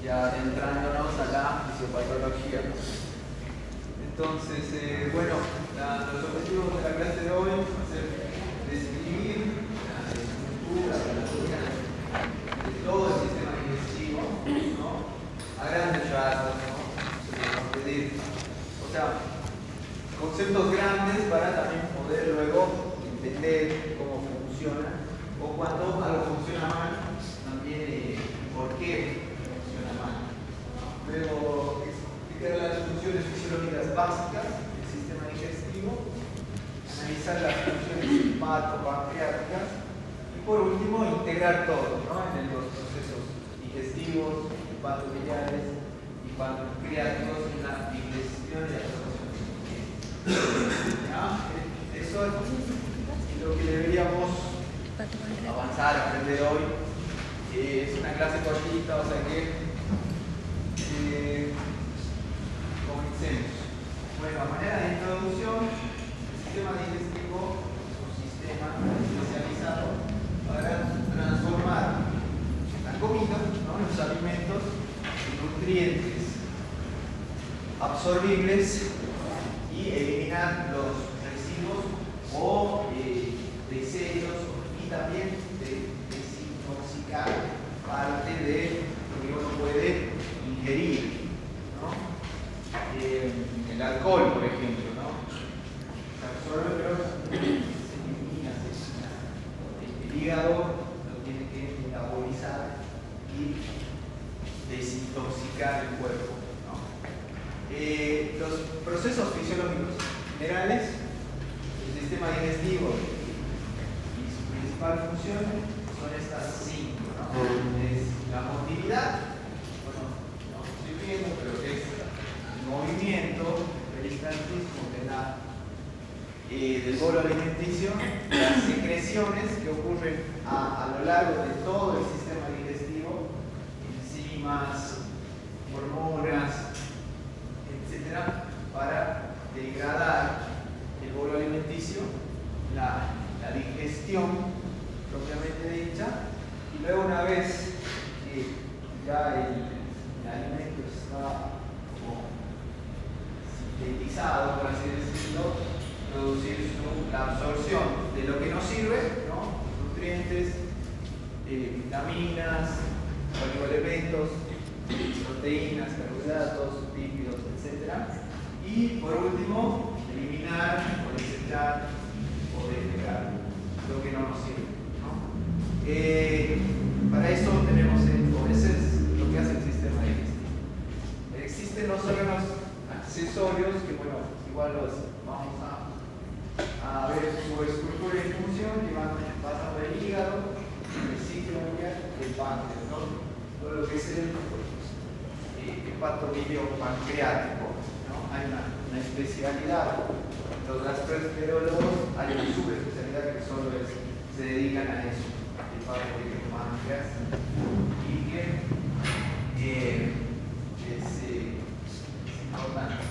ya adentrándonos a la fisiopatología. Entonces, bueno, los objetivos de la clase de hoy van a ser describir la estructura, la anatomía de todo el sistema digestivo, ¿no? A grandes rasgos, ¿no? O sea, conceptos grandes para también poder luego entender cómo funciona, o cuando algo funciona mal, también por qué funciona mal. Luego, explicar las funciones fisiológicas básicas del sistema digestivo, analizar las funciones hepato-pancreáticas y por último integrar todo, ¿no? En los procesos digestivos, hepatobiliares y pancreáticos en la digestión y absorción. Eso es lo que deberíamos avanzar, aprender hoy. Es una clase cortita, o sea que comencemos. Bueno, a manera de introducción, el sistema digestivo es un sistema especializado para transformar la comida, ¿no? Los alimentos, en nutrientes absorbibles y eliminar los residuos o desechos y también desintoxicar parte de lo que uno puede ingerir, ¿no? El alcohol, por ejemplo, ¿no? Se absorbe, pero se elimina, el hígado lo tiene que metabolizar y desintoxicar el cuerpo, ¿no? Los procesos fisiológicos generales del sistema digestivo y su principal función son estas 5, ¿no? Es la motilidad, bueno, no estoy viendo, pero es el movimiento, el instantismo del bolo alimenticio, las secreciones que ocurren a lo largo de todo el sistema digestivo, enzimas, hormonas, etcétera, para degradar el bolo alimenticio, la digestión propiamente dicha, y luego una vez que ya el alimento está como sintetizado, por así decirlo, producir la absorción de lo que nos sirve, ¿no? Nutrientes, vitaminas, oligoelementos, proteínas, carbohidratos, lípidos, etc. Y por último, eliminar o desechar o despegar lo que no nos sirve, ¿no? Para eso tenemos ese es lo que hace el sistema digestivo. Existen los órganos accesorios que, bueno, igual los vamos a ver su estructura y función, que van pasando del hígado, el ciclo biliar y el páncreas, ¿no? Todo lo que es el hepatobilio-pancreático, ¿no? Hay una especialidad. Los gastroenterólogos hay una subespecialidad que solo se dedican a eso, el hepatobilio-pancreas, y que es importante.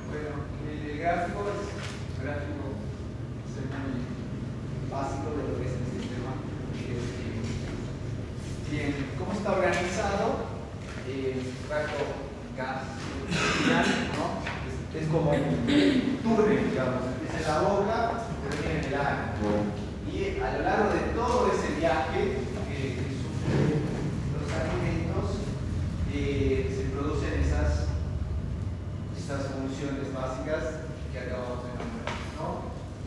Bueno, el gráfico es un gráfico muy básico de lo que es el sistema digestivo. Bien, ¿cómo está organizado? Tracto gastrointestinal, ¿no? Es como un túnel, digamos, empieza en la boca, termina en el ano. Y a lo largo de todo ese viaje que sufren los alimentos, se producen esas funciones básicas que acabamos de nombrar, ¿no?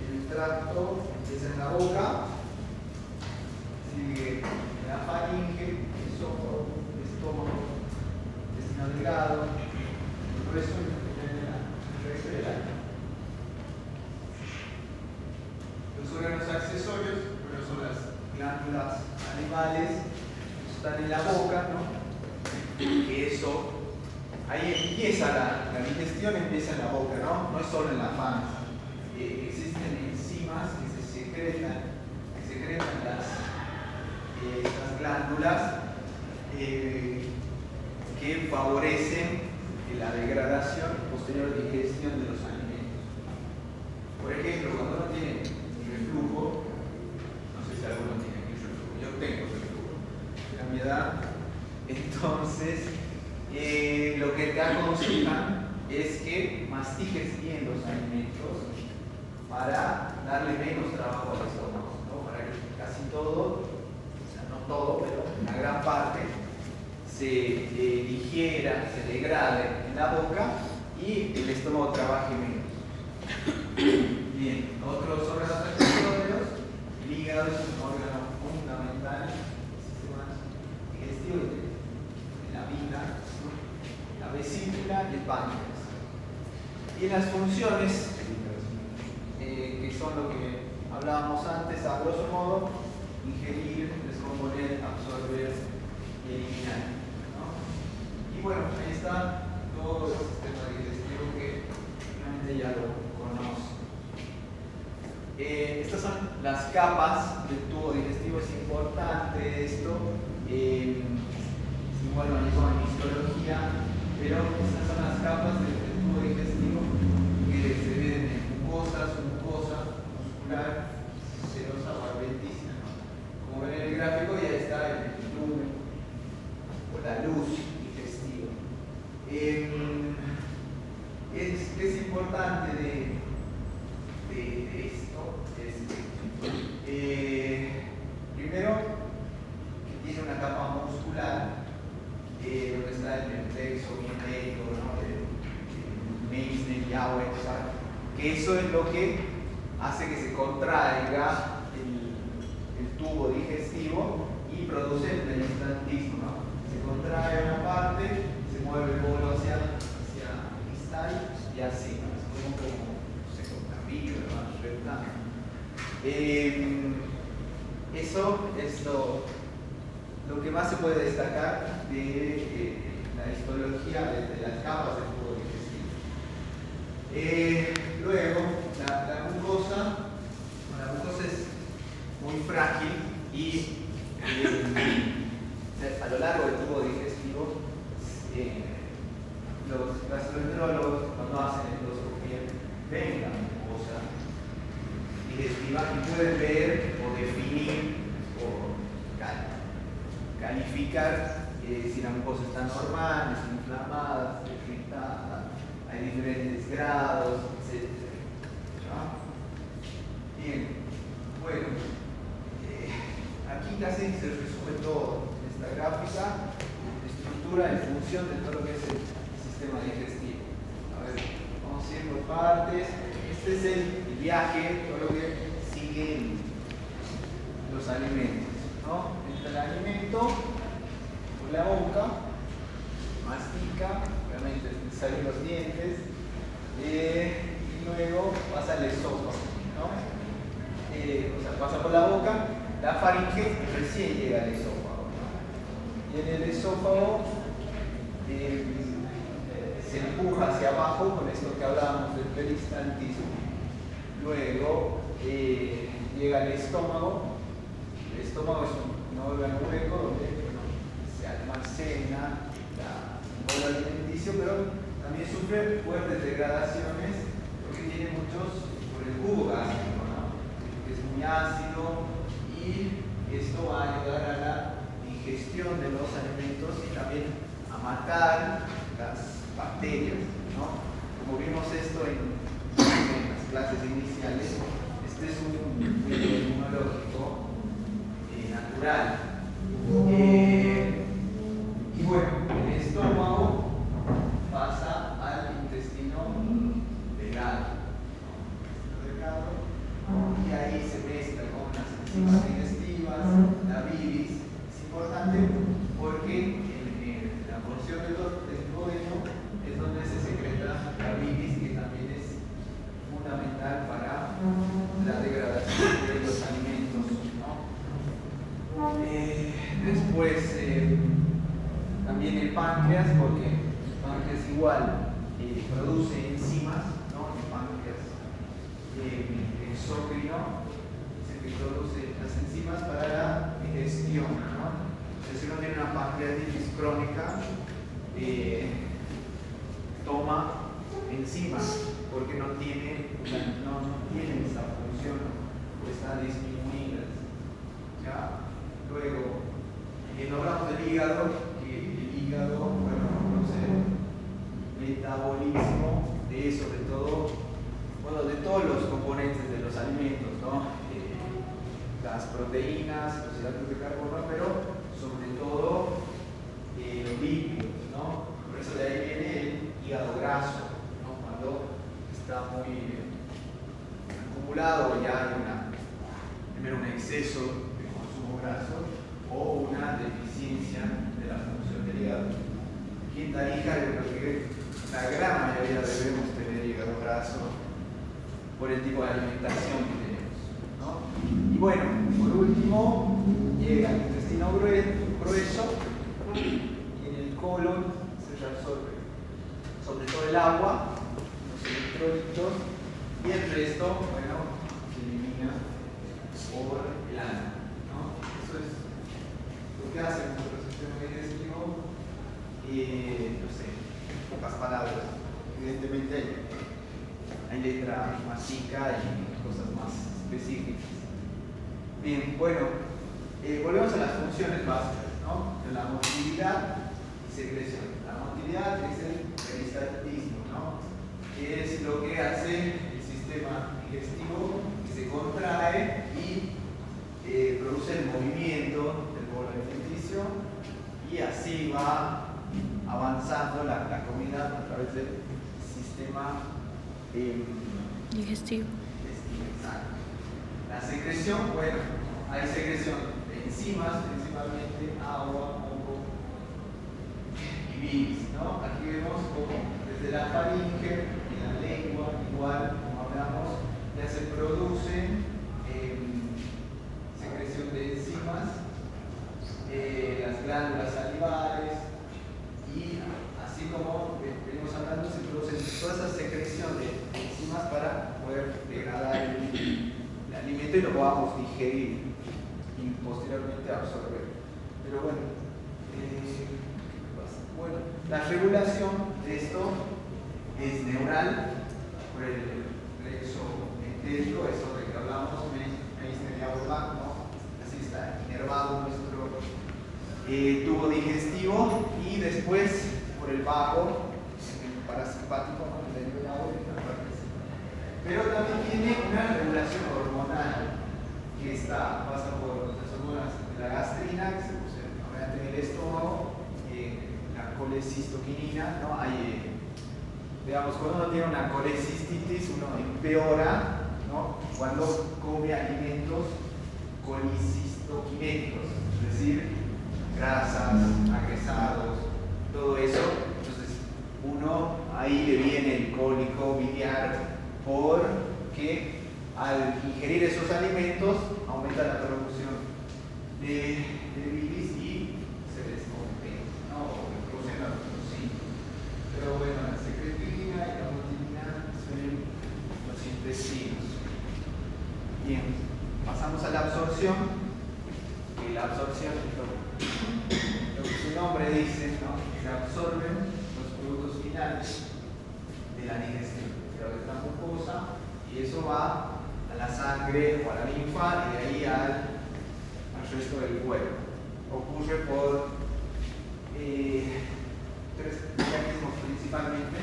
El tracto empieza en la boca, sigue en la faringe, el esófago, el estómago, intestino delgado, el grueso y el resto del ano. Los órganos accesorios, pero son las glándulas animales, están en la boca, ¿no? Que eso, ahí empieza la digestión, empieza en la boca, ¿no? No es solo en la panza. Existen enzimas que se secretan estas glándulas que favorecen la degradación y posterior digestión de los alimentos. Por ejemplo, cuando uno tiene reflujo, no sé si alguno tiene reflujo, yo tengo reflujo, a mi edad, Entonces, lo que te aconsejan es que mastiques bien los alimentos para darle menos trabajo al estómago, ¿no? Para que casi todo, o sea, no todo, pero una gran parte, se digiera, se degrade en la boca y el estómago trabaje menos. Bien, otros órganos respiratorios. El hígado es un órgano fundamental del sistema digestivo en la vida, la vesícula y el páncreas. Y las funciones, que son lo que hablábamos antes, a grosso modo, ingerir, descomponer, absorber y eliminar, ¿no? Y bueno, ahí está todo el sistema digestivo que realmente ya lo conocen. Estas son las capas del tubo digestivo. Es importante esto. Bueno, en histología, pero estas son las capas del tubo digestivo que se dividen en mucosa, submucosa, muscular, serosa o adventicia, ¿no? Como ven en el gráfico, ya está el tubo o la luz digestiva. Es importante de esto primero que tiene una capa muscular, donde está el plexo mientérico, ¿no? El Meissner y Auer, que eso es lo que hace que se contraiga el tubo digestivo y produce el peristaltismo, ¿no? Se contrae una parte, se mueve el bolo hacia distal y así, ¿no? Es como no sé, con carrillo, ¿no? Eso es lo que más se puede destacar de la histología de las capas del tubo digestivo. Luego, la mucosa es muy frágil y a lo largo del tubo digestivo los gastroenterólogos, cuando hacen endoscopía, ven la mucosa digestiva y pueden ver o definir o calificar si la mucosa está normal, está inflamada, está irritada, hay diferentes grados, etc. Bien, bueno, aquí casi se resume todo en esta gráfica, estructura y función de todo lo que es el sistema digestivo. A ver, vamos a ir por partes. Este es el viaje, todo lo que sigue los alimentos, ¿no? Entra el alimento por la boca, mastica, obviamente salen los dientes, y luego pasa al esófago, ¿no? O sea, pasa por la boca, la faringe recién llega al esófago, ¿no? Y en el esófago se empuja hacia abajo con esto que hablábamos del peristaltismo. Luego llega al estómago. El estómago es un órgano hueco donde se almacena el bolo alimenticio, pero también sufre fuertes degradaciones porque tiene muchos, por el jugo gástrico, ¿no? Que es muy ácido, y esto va a ayudar a la digestión de los alimentos y también a matar las bacterias, ¿no? Como vimos esto en las clases iniciales, este es un medio inmunológico natural. Y bueno, el estómago pasa al intestino delgado, y ahí se mezcla con las enzimas digestivas, la bilis. Es importante porque en la porción del duodeno es donde se secreta la bilis, que también es fundamental para la degradación de los alimentos, ¿no? Después también el páncreas, porque el páncreas igual produce enzimas, ¿no? El páncreas exócrino es el que produce las enzimas para la digestión, ¿no? Entonces, si uno tiene una pancreatitis crónica, toma enzimas porque no tiene esa función, o está disminuida, ¿ya? Luego, no hablamos del hígado, que el la hija, yo creo que la gran mayoría debemos tener hígado graso por el tipo de alimentación que tenemos, ¿no? Y bueno, por último, llega al intestino grueso y en el colon se reabsorbe sobre todo el agua, los electrolitos y el resto, bueno, se elimina por el ano, ¿no? Eso es lo que hace nuestro sistema digestivo. No sé, en pocas palabras, evidentemente hay letra más chica y cosas más específicas. Bien, bueno, volvemos a las funciones básicas, ¿no? De la motilidad y secreción. La motilidad es el peristaltismo, ¿no? Que es lo que hace el sistema digestivo, que se contrae y produce el movimiento del bolo alimenticio, y así va avanzando la comida a través del sistema digestivo. Exacto. La secreción, bueno, hay secreción de enzimas, principalmente agua, moco y bilis, ¿no? Aquí vemos como desde la faringe y la lengua, igual como hablamos, ya se producen secreción de enzimas, las glándulas salivares, y así como venimos hablando, se produce toda esa secreción de enzimas para poder degradar el alimento y lo podamos digerir y posteriormente absorber. Pero bueno, la regulación de esto es neural por el plexo entérico, eso de que hablamos, Meissner y Auerbach, ¿no? Así está inervado nuestro tubo digestivo, y después por el vago, el parasimpático, ¿no? El derivado de la parte. Pero también tiene una regulación hormonal que pasa por las hormonas de la gastrina, que se obviamente en el estómago, la colecistoquinina, ¿no? Hay, digamos, cuando uno tiene una colecistitis, uno empeora, ¿no? Cuando come alimentos colicistoquinéticos, es decir, grasas, agresados, todo eso. Entonces, uno ahí le viene el cólico biliar, porque al ingerir esos alimentos aumenta la producción de bilis y se descompensa, ¿no? O produce la toxina. Pero bueno, la secretina y la motilina son los intestinos. Bien, pasamos a la absorción. Y la absorción, lo que su nombre dice, ¿no? Se absorben los productos finales de la digestión, a través de la mucosa, y eso va a la sangre o a la linfa, y de ahí al resto del cuerpo. Ocurre por tres mecanismos principalmente.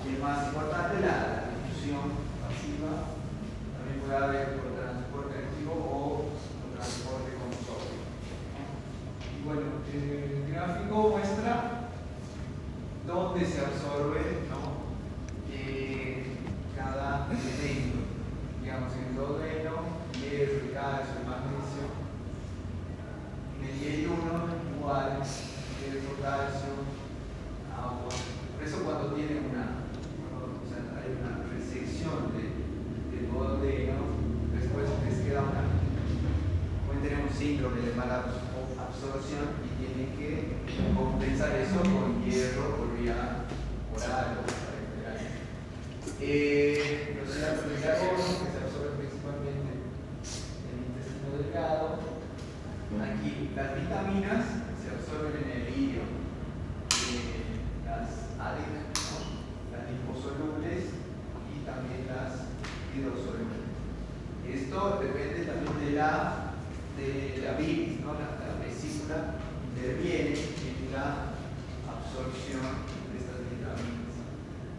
El más importante, la difusión pasiva, también puede haber por transporte activo o por transporte con sodio. Y bueno, el gráfico muestra dónde se absorbe, ¿no? Cada elemento, digamos, en el duodeno, hierro, el calcio, el magnesio. En el IL-1 igual, hierro, calcio, agua. Por eso cuando tiene hay una resección del duodeno, después les queda pueden tener un síndrome de mala absorción y tienen que compensar eso con hierro por vía oral o parenteral. Los hidratos de carbono, que se absorben principalmente en el intestino delgado. Aquí las vitaminas se absorben en el hígado, las ADIC, ¿no? Las liposolubles y también las hidrosolubles. Esto depende también de la bilis, ¿no? La vesícula interviene en la absorción de estas vitaminas.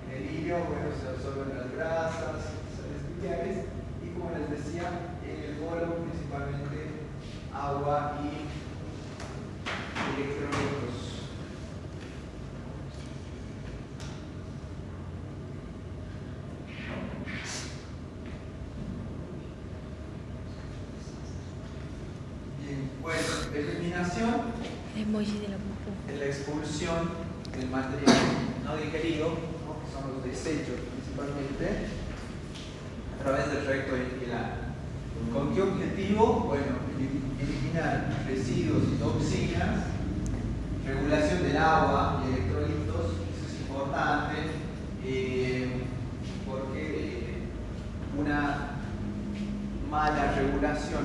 En el hígado, bueno, se absorben las grasas, sales biliares, y como les decía, en el bolo principalmente agua y electrolitos. Bien, bueno, eliminación Emoji de la popó. es la expulsión el material no digerido, ¿no? Que son los desechos principalmente, a través del trayecto ventilante. ¿Con qué objetivo? Bueno, eliminar residuos y toxinas, regulación del agua y electrolitos. Eso es importante porque una mala regulación,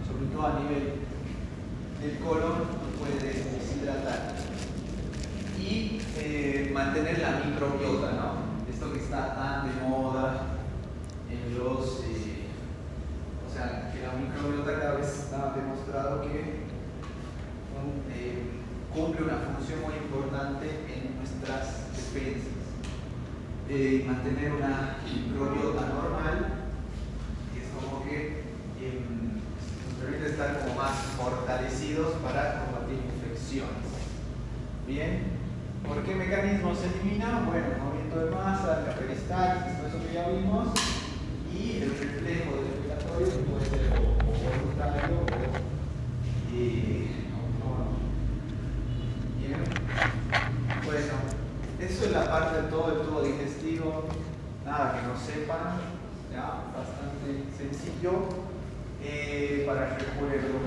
sobre todo a nivel del colon, nos puede deshidratar. Y mantener la microbiota, ¿no? Esto que está tan de moda en los... o sea, que la microbiota cada vez está demostrado que cumple una función muy importante en nuestras defensas. Mantener una microbiota normal es como que nos permite estar como más fortalecidos para combatir infecciones. Bien, ¿por qué mecanismo se elimina? Bueno, el movimiento de masa, la peristalsis, todo eso que ya vimos, y el reflejo del respiratorio que puede ser o voluntario o no. Bien, bueno, eso es la parte de todo el tubo digestivo, nada que no sepan, ya, bastante sencillo para recuerdo.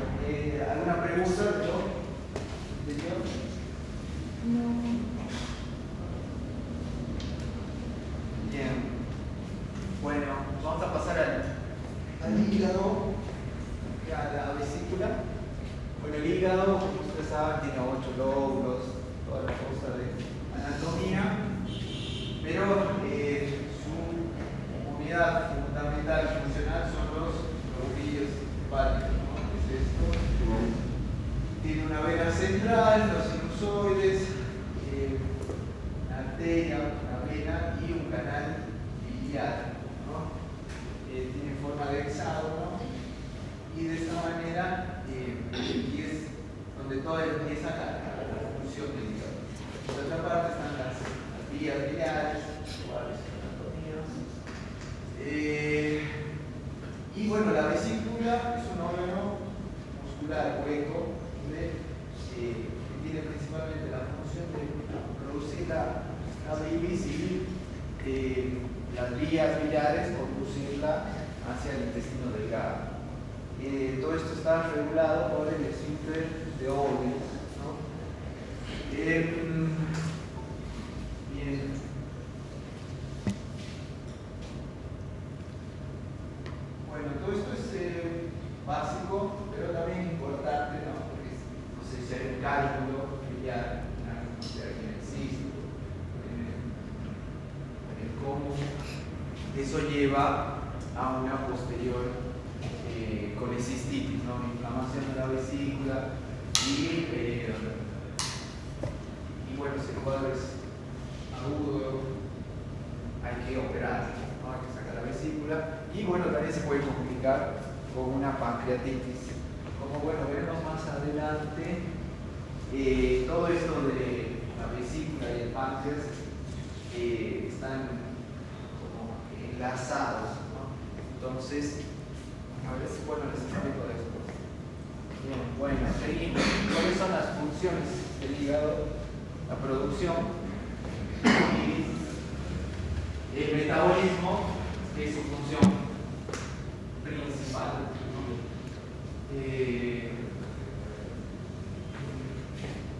¿Alguna pregunta de yo? No. Bien. Bueno, vamos a pasar al hígado, a la vesícula. Bueno, el hígado, como ustedes saben, tiene 8 lóbulos, toda la cosa de anatomía, pero su unidad fundamental funcional son los lobulillos hepáticos, ¿no? ¿Qué es esto? Tiene una vena central, los sinusoides, una arteria, una vena y un canal biliar, ¿no? Tiene forma de hexágono y de esta manera y es donde todo empieza la función del hígado. Por otra parte están las vías biliares, iguales anatomias. Y bueno, la vesícula es un órgano muscular hueco que tiene principalmente la función de producir la bilis y las vías biliares conducirla hacia el intestino delgado. Todo esto está regulado por el esfínter de Owens, ¿no? Bien. Bueno, todo esto es básico, pero también importante, ¿no? Porque no sé si hay un cálculo biliar, no sé a quién existe, cómo eso lleva a una posterior colecistitis, ¿no? Inflamación de la vesícula y bueno, si el cuadro es agudo, hay que operar, ¿no? Hay que sacar la vesícula y bueno, también se puede complicar con una pancreatitis. Como bueno, veremos más adelante, todo esto de la vesícula y el páncreas están como enlazados, ¿no? Entonces, a ver si bueno, les explico después. Bien, bueno, seguimos. ¿Cuáles son las funciones del hígado? La producción y el metabolismo, que es su función principal.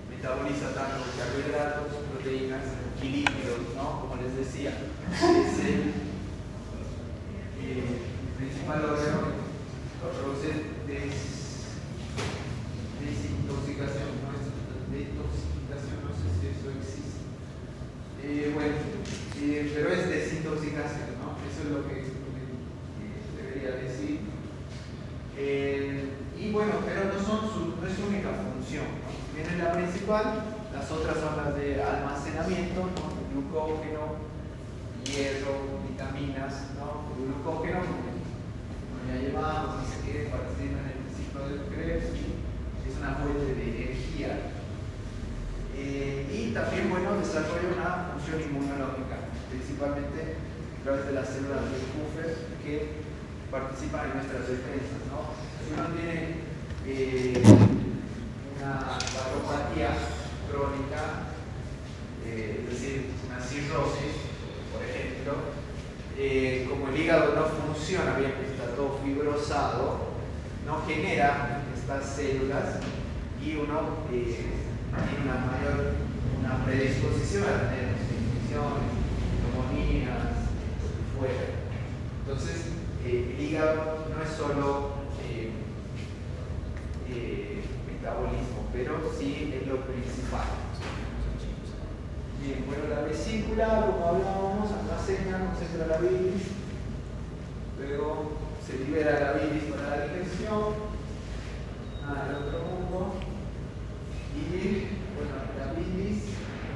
Metaboliza tanto carbohidratos, proteínas y lípidos, ¿no? Como les decía, es el principal órgano que produce desintoxicación, ¿no? Detoxificación, no sé si eso existe. Bueno, pero es desintoxicación, ¿no? Eso es lo que debería decir. Y bueno, pero no es su única función, ¿no? Si bien es la principal, las otras son las de almacenamiento, ¿no? Glucógeno, hierro, vitaminas, ¿no? El glucógeno, como ya llevamos, no sé qué, participa en el ciclo del Krebs, es una fuente de energía. Y también, bueno, desarrolla una función inmunológica, principalmente a través de las células de Kupffer que participan en nuestras defensas, ¿no? Si uno tiene una paropatía crónica, es decir, una cirrosis, por ejemplo, como el hígado no funciona bien, está todo fibrosado, no genera estas células y uno tiene una predisposición a tener infecciones, neumonías, fuera. Entonces, el hígado no es solo metabolismo, pero sí es lo principal. Bien, bueno, la vesícula, como hablábamos, almacena, concentra la bilis, luego se libera la bilis para la digestión al otro mundo, y bueno, la bilis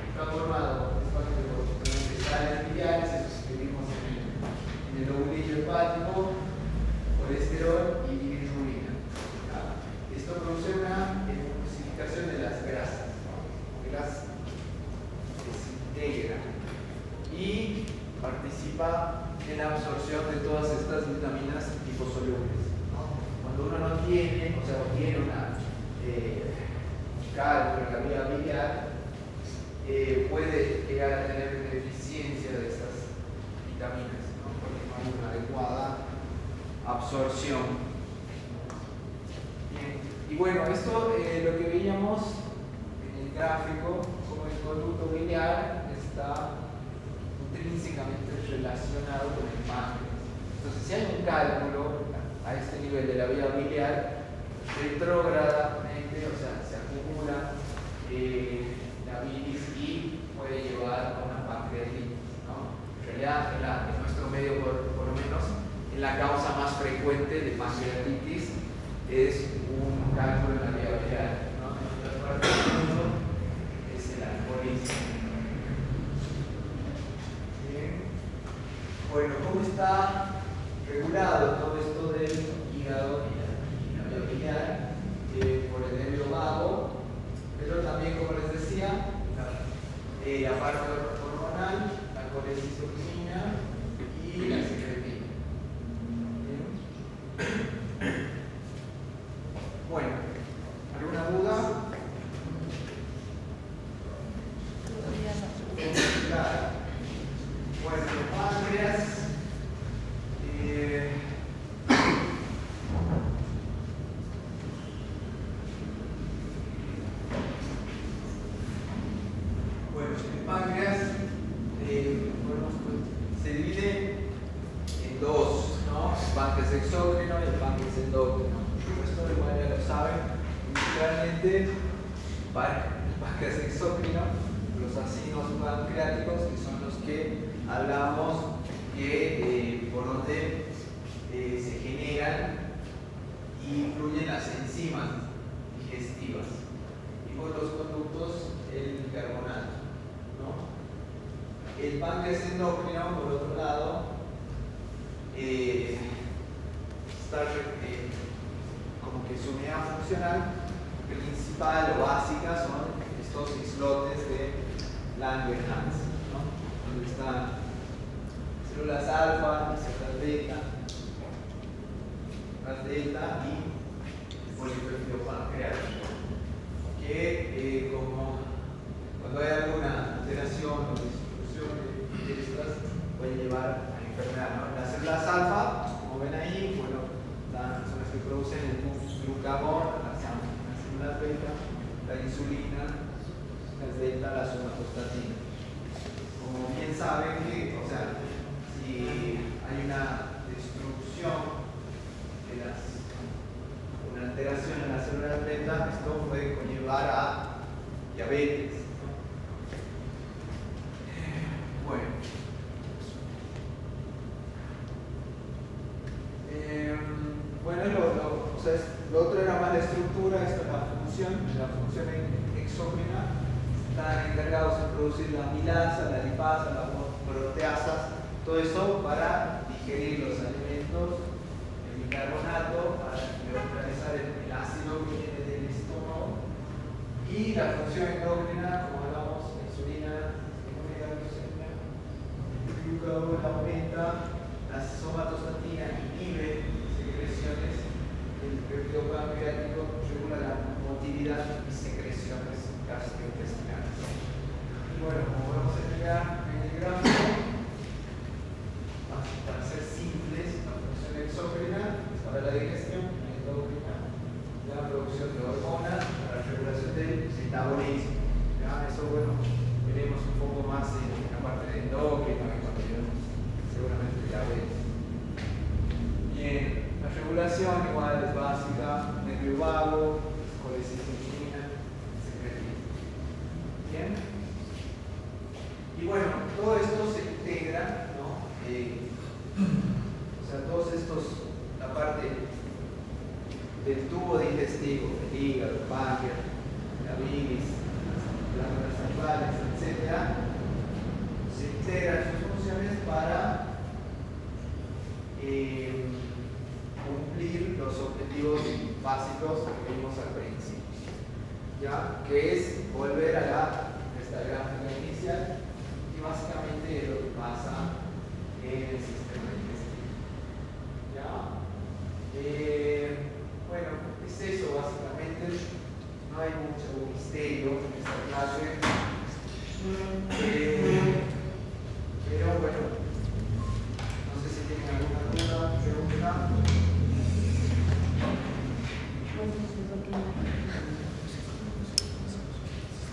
está formada por sales biliares, eso que vimos en el lobulillo hepático, colesterol y bilirrubina. Esto produce una emulsificación de las grasas, ¿no? Las desintegra y participa en la absorción de todas estas vitaminas liposolubles, ¿no? Cuando uno no tiene, o sea, tiene una cálculo en la vía biliar, puede llegar a tener deficiencia de estas vitaminas, ¿no? Porque no hay una adecuada absorción. Bien. Y bueno, esto lo que veíamos en el gráfico, como el conducto biliar está intrínsecamente relacionado con el páncreas. Entonces, si hay un cálculo a este nivel de la vía biliar, retrógradamente, o sea, se acumula la bilis y puede llevar a una pancreatitis, ¿no? En realidad, en nuestro medio, por lo menos, la causa más frecuente de pancreatitis es un cálculo en la vía biliar, ¿no? En otras partes del mundo es el alcoholismo. Bien. Bueno, ¿cómo está regulado todo esto del hígado y la vía biliar? Por el nervio vago, pero también, como les decía, la parte hormonal, la colecistoquina y la secretina. Bueno, ¿alguna duda? Claro. Bueno, el páncreas. Se divide en dos, ¿no? El páncreas exócrino y el páncreas endócrino. Esto igual ya lo saben. Inicialmente, el páncreas exócrino, los acinos pancreáticos, que son los que hablamos que por donde se generan y fluyen las enzimas digestivas, y por los conductos el bicarbonato, ¿no? El páncreas endocrino, por otro lado, está como que su unidad funcional principal o básica son estos islotes de Langerhans, ¿no? Donde están células alfa, células beta, las delta y el polipéptido pancreático, que como cuando hay alguna alteración o disminución de estas puede llevar a enfermedad, ¿no? Las células alfa, como ven ahí, bueno, son las que producen el glucagón, las células beta, la insulina, las delta, la somatostatina. Como bien saben que, o sea, si hay una destrucción una alteración en las células beta, esto puede conllevar a diabetes, ¿no? Lo otro era más la estructura, esto es la función exógena. Están encargados de producir la amilasa, la lipasa, las proteasas, todo eso para digerir los alimentos, el bicarbonato, para neutralizar el ácido que viene del estómago, y la función endócrina, como hablamos, la insulina, el glucagón aumenta, la somatostatina inhibe secreciones, el péptido pancreático regula la motilidad y secreciones gastrointestinales. Y bueno, como queda en el gráfico, para ser simples, la función exócrina es para la digestión, endócrina, la producción de hormonas, para la regulación del metabolismo. ¿Ya? Eso, bueno, veremos un poco más en la parte de endocrina, cuando veremos seguramente la vez. Bien, la regulación igual es básica, nervio vago, colecistitina, secretina. Bien. Y bueno, todo esto se integra, ¿no? O sea, todos estos, la parte del tubo digestivo, el hígado, el páncreas, la bilis, las glándulas sexuales, etc., se integran sus funciones para cumplir los objetivos básicos que vimos al principio, ¿ya? Que es volver a